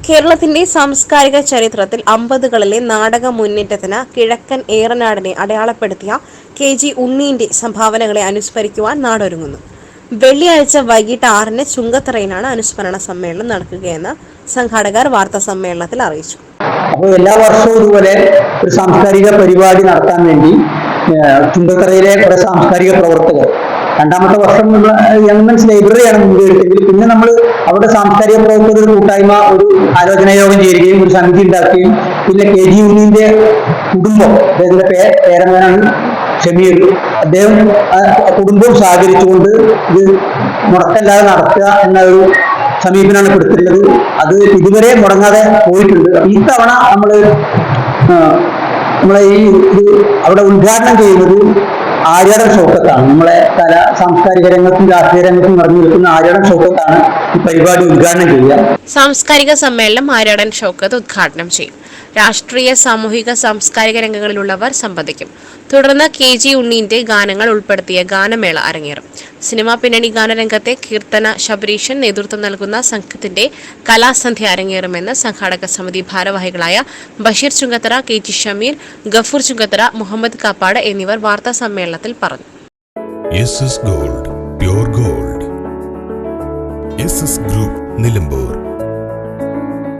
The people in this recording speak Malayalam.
കേരളത്തിന്റെ സാംസ്കാരിക ചരിത്രത്തിൽ 50കളിലെ നാടക മുന്നേറ്റത്തിന് കിഴക്കൻ ഏറനാടിനെ അടയാളപ്പെടുത്തിയ KG ഉണ്ണീന്റെ സംഭാവനകളെ അനുസ്മരിക്കുവാൻ നാടൊരുങ്ങുന്നു. വെള്ളിയാഴ്ച വൈകിട്ട് 6-ന് ചുങ്കത്തറയിലാണ് അനുസ്മരണ സമ്മേളനം നടക്കുകയെന്ന് സംഘാടകർ വാർത്താസമ്മേളനത്തിൽ അറിയിച്ചു. അപ്പോൾ എല്ലാ വർഷവും ഇതുപോലെ ഒരു സാംസ്കാരിക പരിപാടി നടത്താൻ വേണ്ടി ചുങ്കത്തറയിലെ കുറെ സാംസ്കാരിക പ്രവർത്തകർ, രണ്ടാമത്തെ വർഷം യങ് മെൻസ് ലൈബ്രറിയാണ് മുൻകൈയെടുത്തെങ്കിൽ പിന്നെ നമ്മൾ അവിടെ സാംസ്കാരിക പ്രവർത്തകർ കൂട്ടായ്മ ഒരു ആലോചനാ യോഗം ചേരുകയും ഒരു സമിതി ഉണ്ടാക്കുകയും പിന്നെ KG ഉണ്ണീന്റെ കുടുംബം, അദ്ദേഹത്തിന്റെ പേരമകനാണ് ഷമീർ, അദ്ദേഹം കുടുംബവും സഹകരിച്ചുകൊണ്ട് ഇത് മുടക്കല്ലാതെ നടത്തുക എന്ന ഒരു സമീപനമാണ് കൊടുത്തിട്ടുള്ളത്. അത് ഇതുവരെ മുടങ്ങാതെ പോയിട്ടുണ്ട്. ഈ തവണ നമ്മളെ ഈ ഇത് അവിടെ ഉദ്ഘാടനം ചെയ്യുന്നത് ആര്യാടൻ ഷൗക്കത്താണ്. നമ്മളെ സാംസ്കാരിക രംഗത്തും രാഷ്ട്രീയ രംഗത്തും നിറഞ്ഞു നിൽക്കുന്ന ആര്യാടൻ ഷൗക്കത്താണ് ഈ പരിപാടി ഉദ്ഘാടനം ചെയ്യുക. സാംസ്കാരിക സമ്മേളനം ആര്യാടൻ ഷൗക്കത്ത് ഉദ്ഘാടനം ചെയ്യും. രാഷ്ട്രീയ, സാമൂഹിക, സാംസ്കാരിക രംഗങ്ങളിലുള്ളവർ സംബന്ധിക്കും. തുടർന്ന് KG ഉണ്ണീന്റെ ഗാനങ്ങൾ ഉൾപ്പെടുത്തിയ ഗാനമേള അരങ്ങേറും. സിനിമാ പിന്നണി ഗാനരംഗത്തെ കീർത്തന ശബരീശൻ നേതൃത്വം നൽകുന്ന സംഘത്തിന്റെ കലാസന്ധ്യ അരങ്ങേറുമെന്ന് സംഘാടക സമിതി ഭാരവാഹികളായ ബഷീർ ചുങ്കത്തറ, KG ഷമീർ, ഗഫൂർ ചുങ്കത്തറ, മുഹമ്മദ് കാപ്പാട് എന്നിവർ വാർത്താ സമ്മേളനത്തിൽ പറഞ്ഞു. SS Gold, Pure Gold. SS Group, Nilambur.